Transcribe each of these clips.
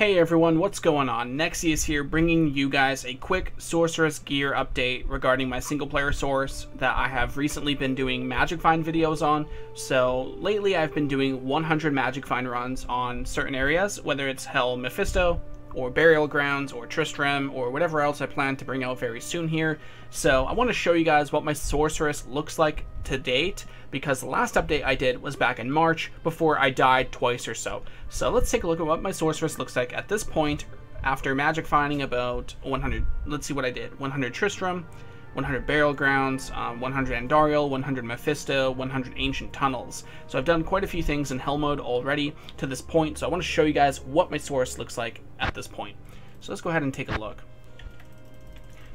Hey everyone, what's going on? Nexius here, bringing you guys a quick Sorceress gear update regarding my single player source that I have recently been doing Magic Find videos on. So lately I've been doing 100 Magic Find runs on certain areas, whether it's Hell Mephisto, or Burial Grounds, or Tristram, or whatever else I plan to bring out very soon here. So I want to show you guys what my Sorceress looks like to date, because the last update I did was back in March before I died twice or so. So let's take a look at what my Sorceress looks like at this point after Magic Finding about 100, let's see what I did, 100 Tristram, 100 Burial Grounds, 100 Andariel, 100 Mephisto, 100 Ancient Tunnels. So I've done quite a few things in Hell mode already to this point, so I want to show you guys what my source looks like at this point. So let's go ahead and take a look.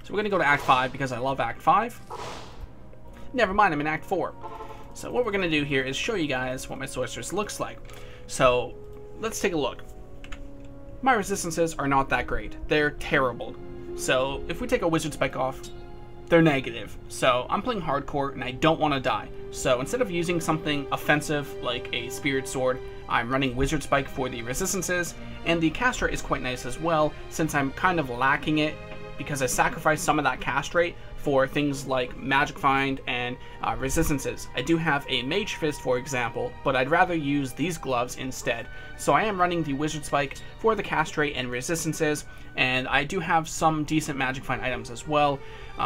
So we're going to go to Act 5 because I love Act 5. Never mind, I'm in Act 4. So what we're going to do here is show you guys what my sorceress looks like. So let's take a look. My resistances are not that great. They're terrible. So if we take a Wizard Spike off, they're negative. So I'm playing hardcore and I don't want to die. So instead of using something offensive like a Spirit Sword, I'm running Wizard Spike for the resistances, and the cast rate is quite nice as well, since I'm kind of lacking it because I sacrificed some of that cast rate for things like Magic Find and resistances. I do have a Mage Fist, for example, but I'd rather use these gloves instead. So I am running the Wizard Spike for the cast rate and resistances, and I do have some decent Magic Find items as well.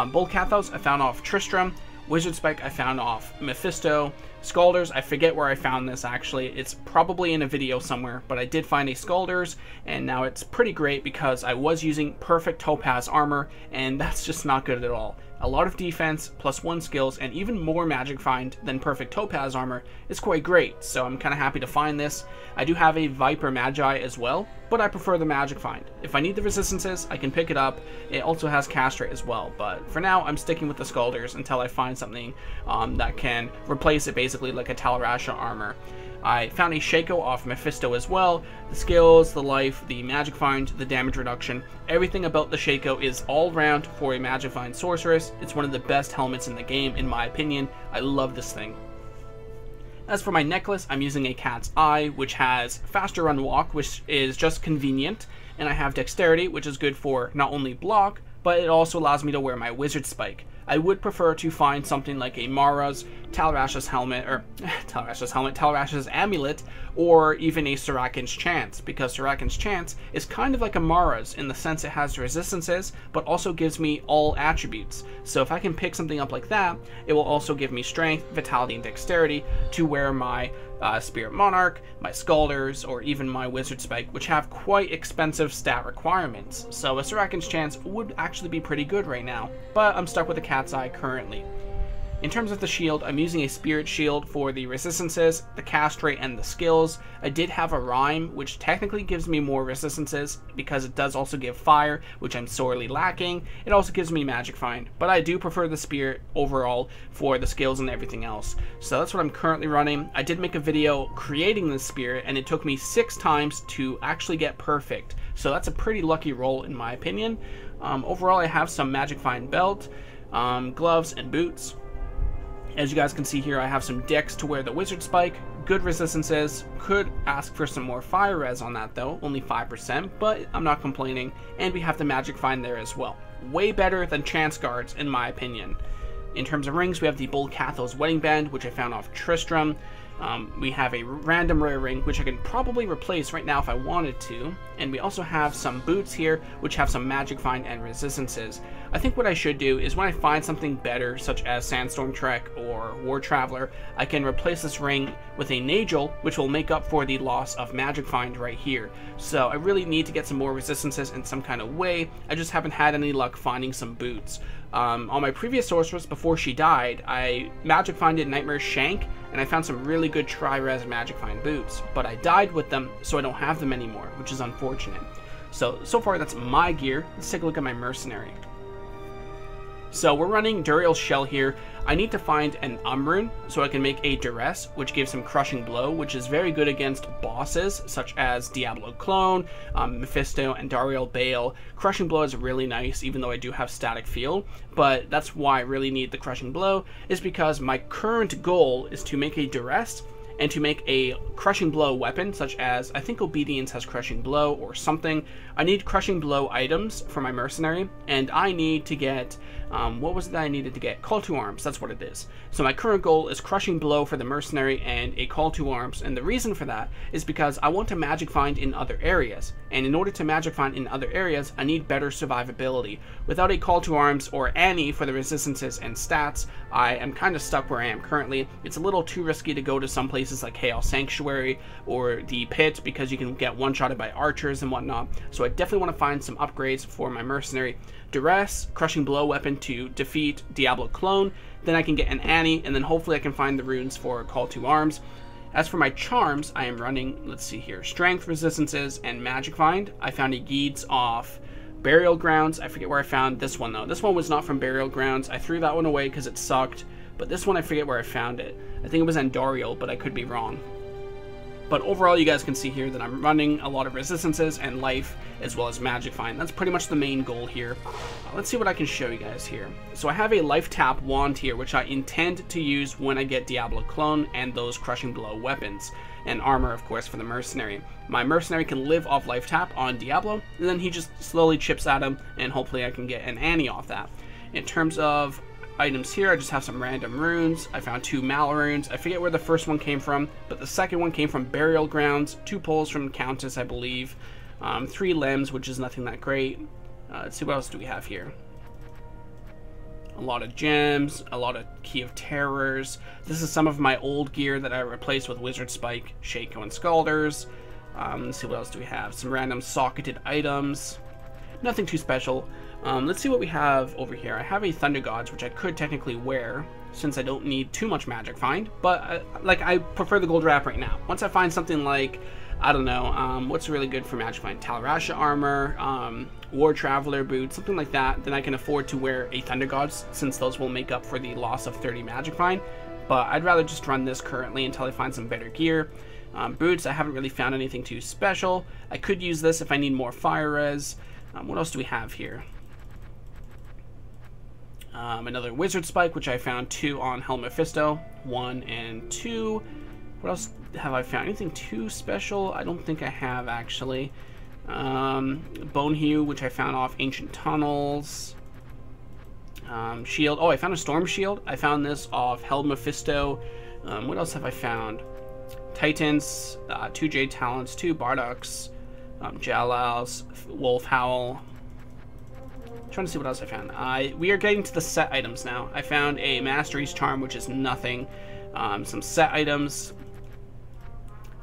Bold Kathos I found off Tristram, Wizard Spike I found off Mephisto, Scalders, I forget where I found this actually, it's probably in a video somewhere, but I did find a Scalders, and now it's pretty great because I was using perfect Topaz armor, and that's just not good at all. A lot of defense, +1 skills, and even more Magic Find than perfect Topaz armor is quite great, so I'm kind of happy to find this. I do have a Viper Magi as well, but I prefer the Magic Find. If I need the resistances, I can pick it up. It also has cast rate as well, but for now, I'm sticking with the Scalders until I find something that can replace it basically like a Tal Rasha armor. I found a Shaco off Mephisto as well. The skills, the life, the Magic Find, the damage reduction, everything about the Shaco is all round for a Magic Find sorceress. It's one of the best helmets in the game in my opinion. I love this thing. As for my necklace, I'm using a Cat's Eye, which has faster run walk, which is just convenient, and I have dexterity, which is good for not only block, but it also allows me to wear my Wizard Spike. I would prefer to find something like a Mara's Tal Rasha's helmet, or Tal Rasha's amulet, or even a Sarakin's Chance, because Sarakin's Chance is kind of like a Mara's in the sense it has resistances, but also gives me all attributes. So if I can pick something up like that, it will also give me strength, vitality, and dexterity to wear my Spirit Monarch, my Scalders, or even my Wizard Spike, which have quite expensive stat requirements. So a Sarakin's Chance would actually be pretty good right now, but I'm stuck with a Cat's Eye currently. In terms of the shield, I'm using a Spirit Shield for the resistances, the cast rate, and the skills. I did have a Rhyme, which technically gives me more resistances because it does also give fire, which I'm sorely lacking. It also gives me Magic Find, but I do prefer the Spirit overall for the skills and everything else. So that's what I'm currently running. I did make a video creating the Spirit, and it took me 6 times to actually get perfect. So that's a pretty lucky roll in my opinion. Overall, I have some Magic Find belt, gloves, and boots. As you guys can see here, I have some dex to wear the Wizard Spike, good resistances, could ask for some more fire res on that though, only 5%, but I'm not complaining, and we have the Magic Find there as well. Way better than Chance Guards in my opinion. In terms of rings, we have the Bold Kathos Wedding Band, which I found off Tristram. We have a random rare ring, which I can probably replace right now if I wanted to. And we also have some boots here, which have some Magic Find and resistances. I think what I should do is when I find something better, such as Sandstorm Trek or War Traveler, I can replace this ring with a Nagel, which will make up for the loss of Magic Find right here. So I really need to get some more resistances in some kind of way. I just haven't had any luck finding some boots. On my previous sorceress, before she died, I Magic Finded Nightmare Shank, and I found some really good Tri-Res Magic Find boots, but I died with them, so I don't have them anymore, which is unfortunate. So far that's my gear. Let's take a look at my Mercenary. So we're running Duriel's Shell here. I need to find an Umbreon so I can make a Duress, which gives him Crushing Blow, which is very good against bosses such as Diablo Clone, Mephisto, and Dariel Bale. Crushing Blow is really nice, even though I do have Static Field, but that's why I really need the Crushing Blow, is because my current goal is to make a Duress And to make a Crushing Blow weapon, such as, I think Obedience has Crushing Blow or something, I need Crushing Blow items for my mercenary, and I need to get, what was it that I needed to get? Call to Arms, that's what it is. So my current goal is Crushing Blow for the mercenary and a Call to Arms, and the reason for that is because I want to magic find in other areas, and in order to magic find in other areas, I need better survivability. Without a Call to Arms or any for the resistances and stats, I am kind of stuck where I am currently. It's a little too risky to go to some places like Chaos Sanctuary or the Pit because you can get one-shotted by archers and whatnot. So I definitely want to find some upgrades for my mercenary. Duress, Crushing Blow weapon to defeat Diablo clone. Then I can get an Annie, and then hopefully I can find the runes for Call to Arms. As for my charms, I am running, let's see here, Strength, Resistances, and Magic Find. I found a Geeds off Burial Grounds. I forget where I found this one though. This one was not from Burial Grounds. I threw that one away because it sucked. But this one I forget where I found it. I think it was Andariel, but I could be wrong. But overall, you guys can see here that I'm running a lot of Resistances and Life, as well as Magic Find. That's pretty much the main goal here. Let's see what I can show you guys here. So I have a Life Tap wand here, which I intend to use when I get Diablo Clone and those Crushing Blow weapons. And armor, of course, for the mercenary. My mercenary can live off Life Tap on Diablo, and then he just slowly chips at him, and hopefully I can get an Annie off that. In terms of items here, I just have some random runes. I found 2 Mal runes. I forget where the first one came from, but the second one came from Burial Grounds, 2 poles from Countess, I believe, 3 limbs, which is nothing that great. Let's see, what else do we have here? A lot of gems, a lot of Key of Terrors. This is some of my old gear that I replaced with Wizard Spike, Shaco, and Scalders. Let's see, what else do we have? Some random socketed items. Nothing too special. Let's see what we have over here. I have a Thunder Gods, which I could technically wear, since I don't need too much Magic Find, but I prefer the Gold Wrap right now. Once I find something like, I don't know, what's really good for Magic Find? Talrasha armor, War Traveler boots, something like that, then I can afford to wear a Thunder Gods, since those will make up for the loss of 30 Magic Find. But I'd rather just run this currently until I find some better gear. Boots, I haven't really found anything too special. I could use this if I need more Fire Res. What else do we have here? Another Wizard Spike, which I found 2 on Helm Mephisto, 1 and 2. What else have I found? Anything too special? I don't think I have, actually. Bone Hue, which I found off Ancient Tunnels. Shield. Oh, I found a Storm Shield. I found this off Helm Mephisto. What else have I found? Titans, 2 Jade Talents, 2 Bardocks, Jalals, Wolf Howl. Trying to see what else I found. We are getting to the set items now. I found a Mastery's Charm, which is nothing. Some set items.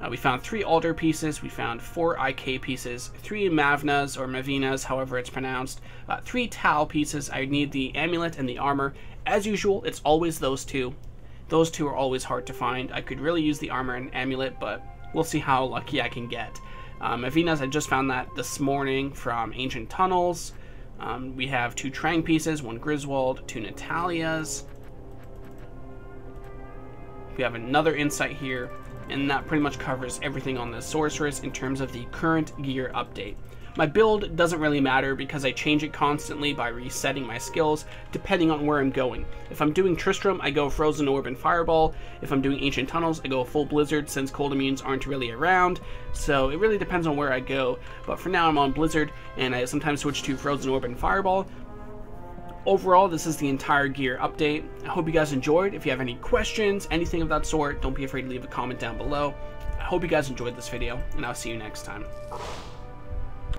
We found 3 altar pieces. We found 4 IK pieces, 3 Mavnas or Mavinas, however it's pronounced, 3 Tau pieces. I need the amulet and the armor. As usual, it's always those 2. Those 2 are always hard to find. I could really use the armor and amulet, but we'll see how lucky I can get. Mavinas, I just found that this morning from Ancient Tunnels. We have 2 Trang pieces, 1 Griswold, 2 Natalias. We have another Insight here, and that pretty much covers everything on the Sorceress in terms of the current gear update. My build doesn't really matter because I change it constantly by resetting my skills depending on where I'm going. If I'm doing Tristram, I go Frozen Orb and Fireball. If I'm doing Ancient Tunnels, I go full Blizzard since cold immunes aren't really around. So it really depends on where I go. But for now I'm on Blizzard and I sometimes switch to Frozen Orb and Fireball. Overall, this is the entire gear update. I hope you guys enjoyed. If you have any questions, anything of that sort, don't be afraid to leave a comment down below. I hope you guys enjoyed this video, and I'll see you next time.